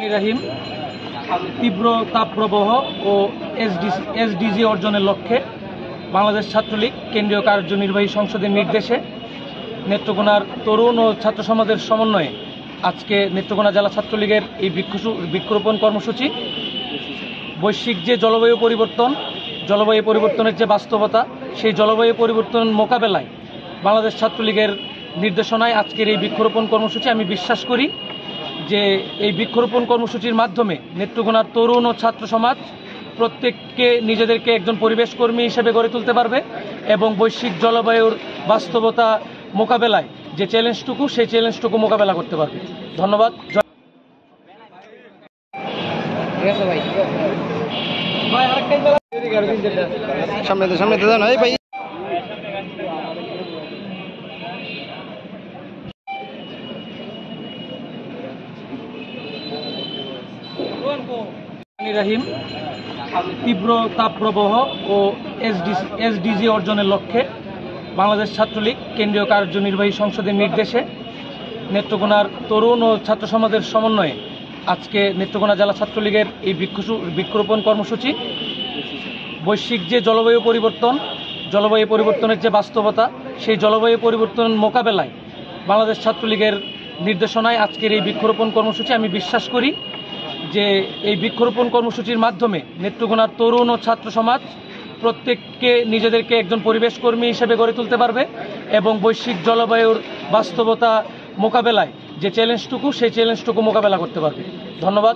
রাহিম তীব্র তাপপ্রবাহ ও এসডিজি অর্জনের লক্ষ্যে বাংলাদেশ ছাত্রলীগ কেন্দ্রীয় কার্যনির্বাহী সংসদের নির্দেশে নেত্রকোনার তরুণ ও ছাত্র সমাজের সমন্বয়ে আজকে নেত্রকোনা জেলা ছাত্রলীগের এই বৃক্ষরোপণ কর্মসূচি বৈশ্বিক যে জলবায়ু পরিবর্তনের যে বাস্তবতা, সেই জলবায়ু পরিবর্তন মোকাবেলায় বাংলাদেশ ছাত্রলীগের নির্দেশনায় আজকের এই বৃক্ষরোপণ কর্মসূচি। আমি বিশ্বাস করি যে এই বৃক্ষরোপণ কর্মসূচির মাধ্যমে নেত্রকোনার তরুণ ও ছাত্র সমাজ প্রত্যেককে নিজেদেরকে একজন পরিবেশ কর্মী হিসেবে গড়ে তুলতে পারবে এবং বৈশ্বিক জলবায়ুর বাস্তবতা মোকাবেলায় যে চ্যালেঞ্জটুকু, সেই চ্যালেঞ্জটুকু মোকাবেলা করতে পারবে। ধন্যবাদ। সামনে দাদা নয় ভাই। রাহিম তীব্র তাপপ্রবাহ ও এসডিজি অর্জনের লক্ষ্যে বাংলাদেশ ছাত্রলীগ কেন্দ্রীয় কার্যনির্বাহী সংসদের নির্দেশে নেত্রকোনার তরুণ ও ছাত্র সমাজের সমন্বয়ে আজকে নেত্রকোনা জেলা ছাত্রলীগের এই বৃক্ষরোপণ কর্মসূচি বৈশ্বিক যে জলবায়ু পরিবর্তনের যে বাস্তবতা, সেই জলবায়ু পরিবর্তন মোকাবেলায় বাংলাদেশ ছাত্রলীগের নির্দেশনায় আজকের এই বৃক্ষরোপণ কর্মসূচি। আমি বিশ্বাস করি যে এই বৃক্ষরোপণ কর্মসূচির মাধ্যমে নেত্রকোনার তরুণ ও ছাত্র সমাজ প্রত্যেককে নিজেদেরকে একজন পরিবেশ কর্মী হিসেবে গড়ে তুলতে পারবে এবং বৈশ্বিক জলবায়ুর বাস্তবতা মোকাবেলায় যে চ্যালেঞ্জটুকু, সেই চ্যালেঞ্জটুকু মোকাবেলা করতে পারবে। ধন্যবাদ।